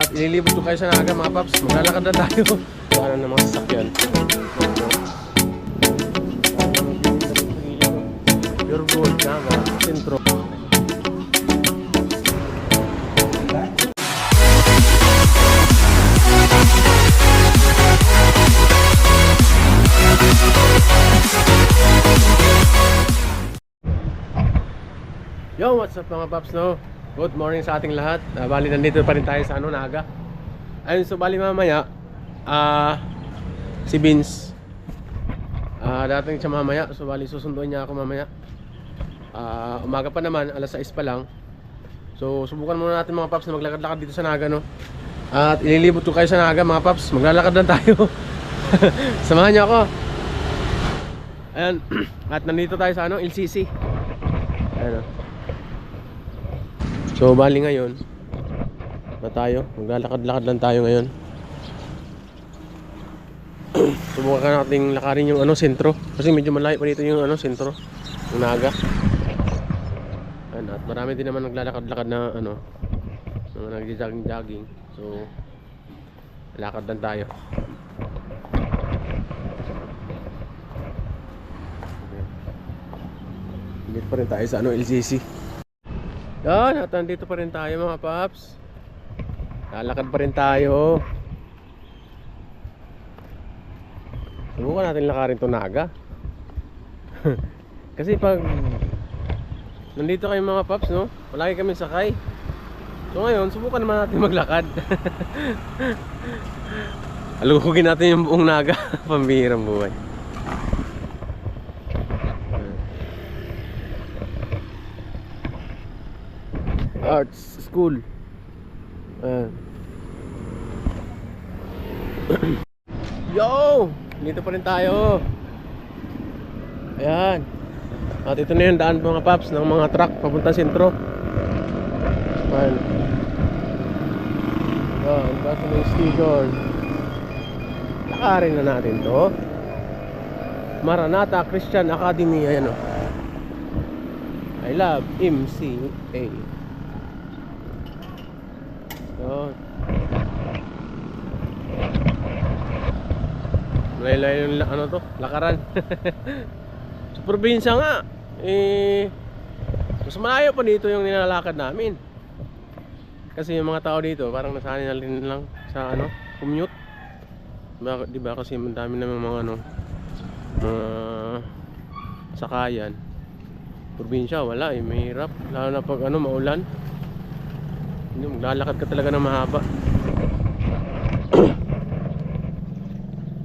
At ililibot ko kayo sa Naga mga paps. Maglalakad na tayo. Wala na mga sasakyan. Pure gold, Naga, sentro. Yo, what's up mga paps, no? Good morning sa ating lahat. Bali, nandito pa rin tayo sa Naga. Ayun, so bali mamaya si Vince dating siya mamaya. So bali, susunduin niya ako mamaya. Umaga pa naman, alas 6 pa lang. So subukan muna natin mga paps na maglakad-lakad dito sa Naga, no? At ililibot ko kayo sa Naga mga paps. Maglalakad lang tayo. Samahan niyo ako. Ayan. At nandito tayo sa LCC. Ayan, so bali ngayon na tayo, maglalakad-lakad lang tayo ngayon. Subukan natin lakarin yung sentro kasi medyo malayo pa dito yung sentro ng Naga. At marami din naman naglalakad-lakad na nagjo-jogging. So lakad lang tayo. Dito pa rin tayo sa LCC. Yan, at nandito pa rin tayo mga paps. Lalakad pa rin tayo. Subukan natin lakarin to Naga. Kasi pag nandito kayo mga paps, no, palagi kami sakay. So ngayon, subukan naman natin maglakad. Alugugin natin yung buong Naga. Pambihirang buhay. Arts School. Yo! Dito pa rin tayo. Ayan. At ito na yung daan mga paps ng mga truck papunta sentro. Ayan. Ayan, basta ng station. Lakarin na natin to. Maranatha Christian Academy. Ayan, I love MCA. Layo yung lakaran. Sa probinsya nga mas malayo pa dito yung nilalakad namin. Kasi yung mga tao dito parang nasanay na rin lang sa commute. Diba kasi madami naman mga sakayan. Probinsya wala, mahirap lalo na pag maulan. Maglalakad ka talaga ng mahaba.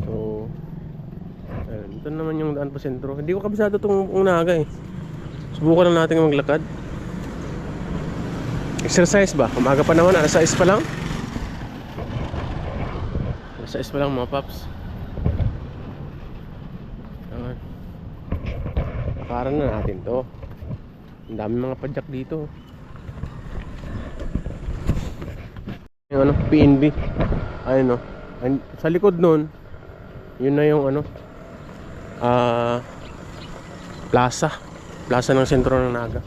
So ito naman yung daan pa sentro. Hindi ko kabisado itong Naga eh. Subukan lang natin maglakad. Exercise ba? Umaga pa naman, alas 6 pa lang. Alas 6 pa lang mga paps. Lakaran na natin to. Ang dami mga padyak dito. Yung PNB. Ayun sa likod nun, yun na yung plaza ng sentro ng Naga.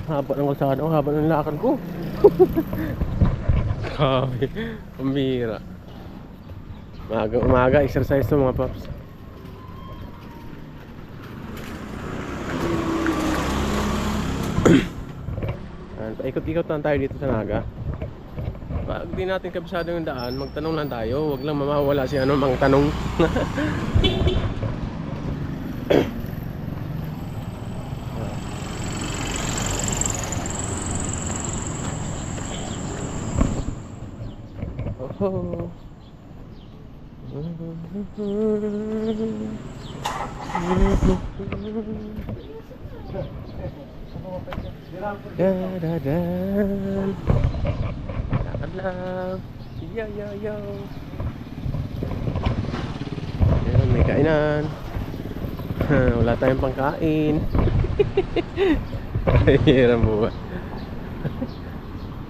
Haba ng kalsada, haba ng lakad ko. Grabe, pambihira. Umaga exercise to mga paps. Paikot-ikot lang tayo dito sa Naga. Pag di natin kabisado yung daan, magtanong lang tayo. Huwag lang mamawala si mang tanong. Oh. Dadadan. Lakad lang. Yo. Ayan, may kainan. Wala tayong pangkain. Hirang buwan.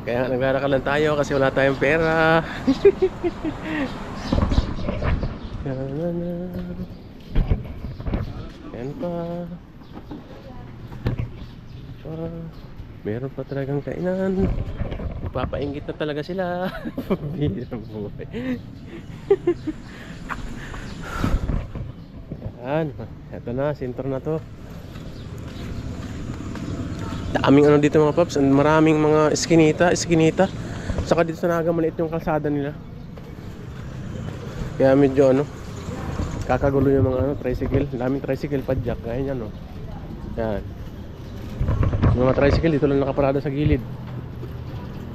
Kaya naglalakad lang tayo kasi wala tayong pera. Ayan pa. Meron pa talagang kainan. Nagpapainggit na talaga sila. Pambirang buhay. Yan. Ito na, sentro na to. Daming ano dito mga paps. Maraming mga eskinita. Saka dito sa Naga, maliit yung kalsada nila. Kaya medyo ano, kakagulo yung mga ano, tricycle. Daming tricycle padjak. Kaya yan, no. Yan. Yung mga tricycle dito lang nakaparada sa gilid.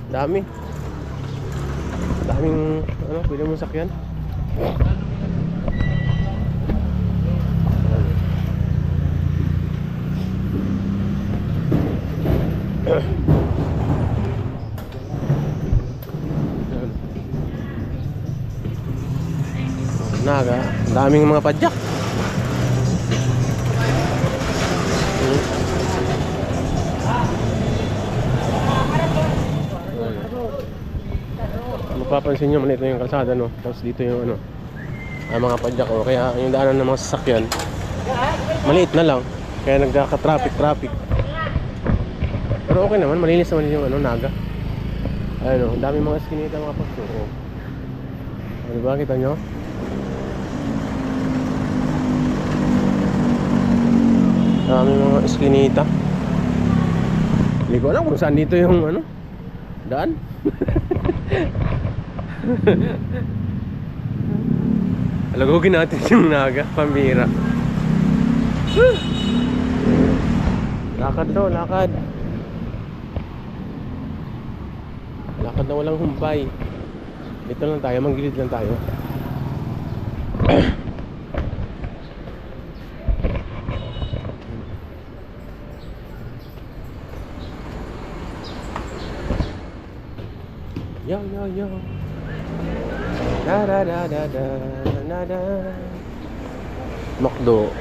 Daming ano, pwede mong sakyan. Naga, daming mga padjak. Mapapansin nyo, maliit na yung kalsada, no? Tapos dito yung ano, mga padjak, oh. Kaya yung daanan ng mga sasakyan maliit na lang, kaya nagkaka-traffic. Pero okay naman, malinis naman yung ano, Naga. Ayun, oh, dami mga eskinita mga pasto, oh. Ano ba, kita nyo? Dami mga eskinita. Hindi ko alam kung saan dito yung ano, daan. Alagugin natin yung Naga, pambira. Lakad to, lakad. Lakad na walang humpay. Dito lang tayo, manggilid lang tayo. Yo. Da. Makdo.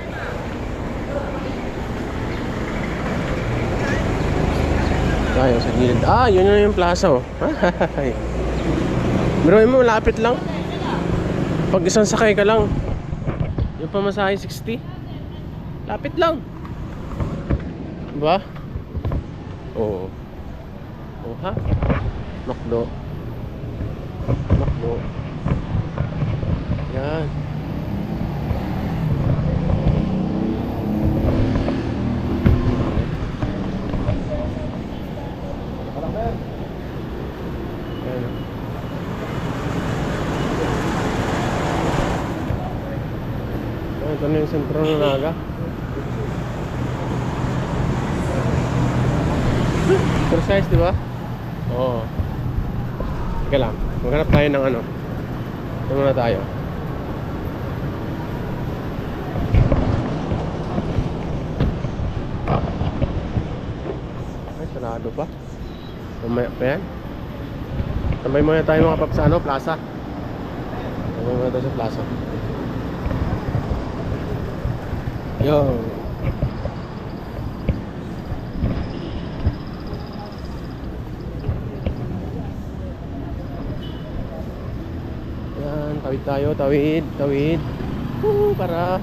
Tayo sa gilid. Yun na yung plaza, oh. Bro, mo lapit lang. Pag isang sakay ka lang, yung pamasahe 60. Lapit lang. Diba? Oo. Oh, ha? Makdo. Yan. Ito na yung sentro ng Naga. Exercise, di ba? Oo. Teka lang, maghanap tayo ng ano. Ito muna tayo. Ay, sarado pa. Mamaya pa yan. Tambay muna tayo mga paps sa ano, plaza. Tambay muna tayo sa plaza. Yo. Yan, tawid tayo, tawid. Para.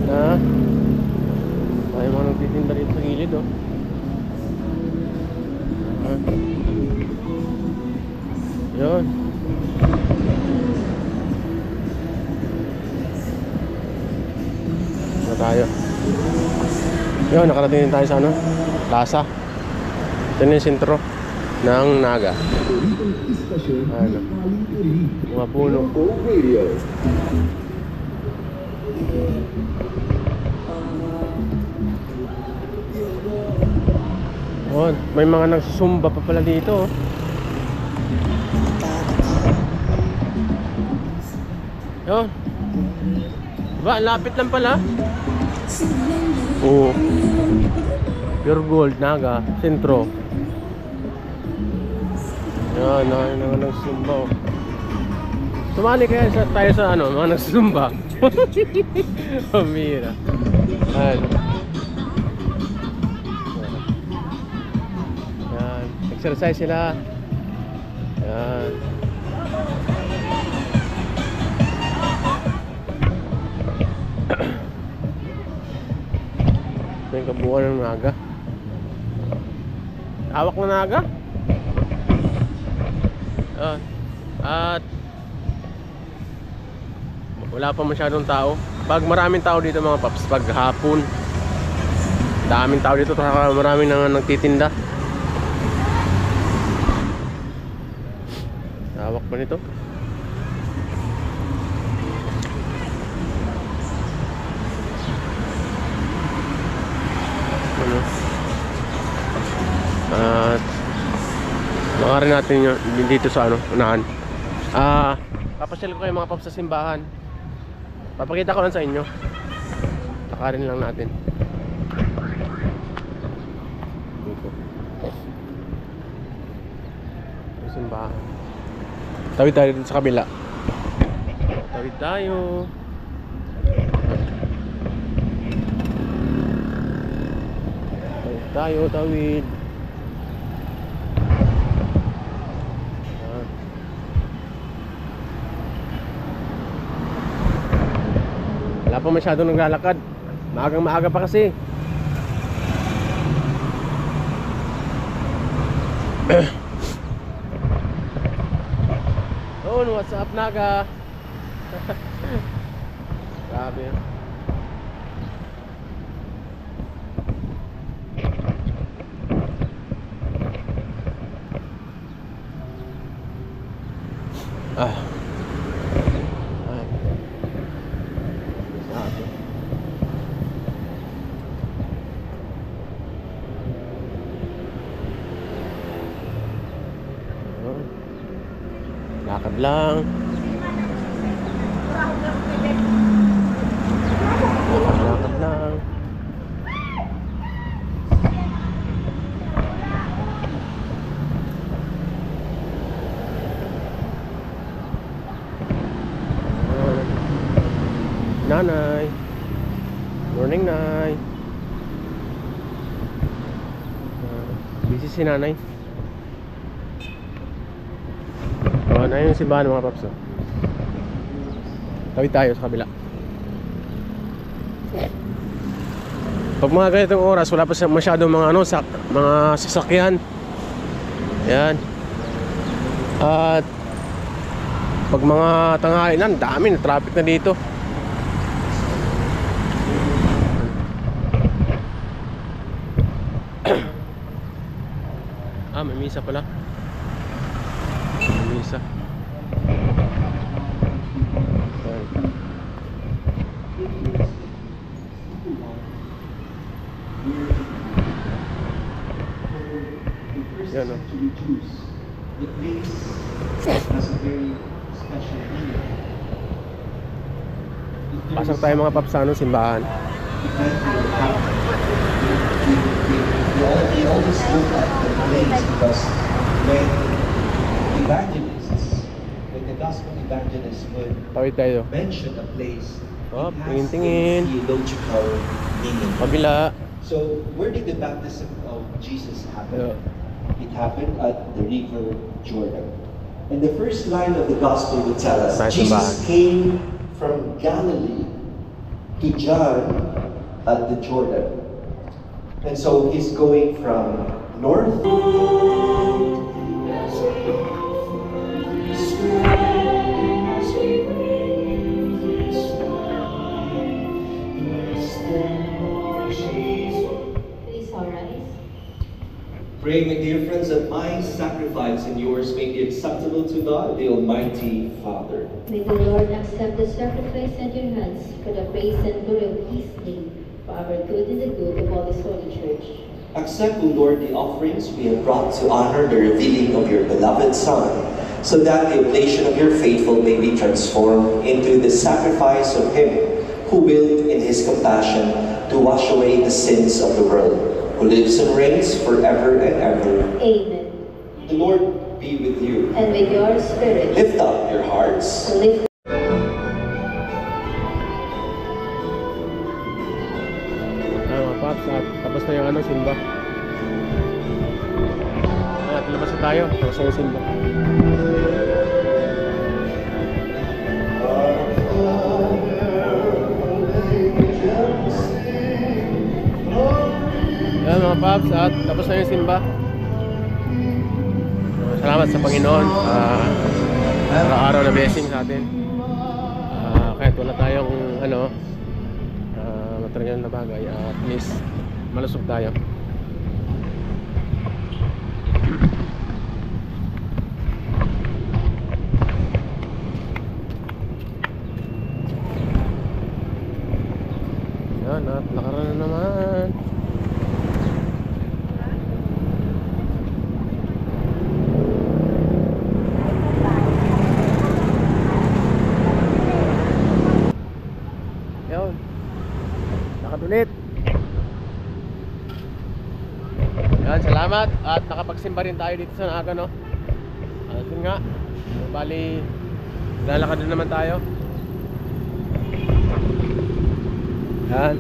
Na. Tayo mga nagtitinda dito sa gilid, oh. Yun. Tayo. Yun, nakarating din tayo sa ano? Plaza. Ito na yung sentro ng Naga. Ano? Mga puno. Oh, may mga nagsusumba pa pala dito, oh. Yun. Diba, lapit lang pala. Oo. Pure Gold, Naga, sentro. Yan, nagsusumba, oh. Sumali kaya tayo sa ano, mga nagsusumba. Pamira. Ano. Yan, exercise sila. Yan. Ito yung kabuuan ng Naga. Hawak na naga. At wala pa masyadong tao. Pag maraming tao dito mga paps, pag hapon, daming tao dito, maraming nang nagtitinda. Hawak pa nito. Ano? At makarin natin yun dito sa ano, unahan. Papasyal ko kayo mga paps sa simbahan. Papakita ko lang sa inyo. Lakarin lang natin dito. Sa simbahan. Tawid tayo dito sa kabila. Tawid tayo. Tawid. Wala pa masyadong naglalakad. Maagang-maaga pa kasi. Don, what's up Naga? Grabe. Lakad lang. Lakad lang. Nanay. Morning, Nay. Busy si Nanay. Na yung simbahan mga paps. Tawid tayo sa kabila. Pag mga ganitong oras, wala pa masyadong mga ano, mga sasakyan. Yan. At pag mga tanghali na, dami na traffic na dito. May misa pala. May misa. Yan o. Pasok tayo mga paps sa ano, simbahan. We always look at the place because when the gospel evangelists would mention a place, it has tingin. a theological meaning. Kabila. So where did the baptism of Jesus happen? It happened at the river Jordan. And the first line of the gospel would tell us, Jesus came from Galilee to John at the Jordan. And so he's going from north. Pray, my dear friends, that my sacrifice and yours may be acceptable to God, the Almighty Father. May the Lord accept the sacrifice at your hands for the praise and glory of His name, for our good and the good of all His holy church. Accept, O Lord, the offerings we have brought to honor the revealing of your beloved Son, so that the oblation of your faithful may be transformed into the sacrifice of Him who willed in His compassion to wash away the sins of the world, who lives and reigns forever and ever. Amen. The Lord be with you. And with your spirit. Lift up your hearts. Lift Mga paps, tapos na yung ano, simba. At labas na tayo, tapos na yung simba. Yan mga paps, at tapos na yung simba. salamat sa Panginoon. Araw-araw na blessing sa atin. Kahit wala tayong material na bagay, at least malusog tayo. Yan, at lakaran na naman. Yun, nakadulit. Yan, salamat. At nakapagsimba rin tayo dito sa Naga, no? Yun nga, bali lalakad na naman tayo. Yan.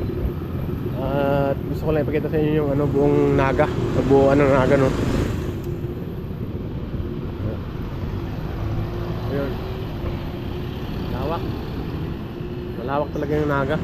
At gusto ko lang ipakita sa inyo yung buong Naga, buong Naga, no? Ayun, lawak. Malawak talaga yung Naga.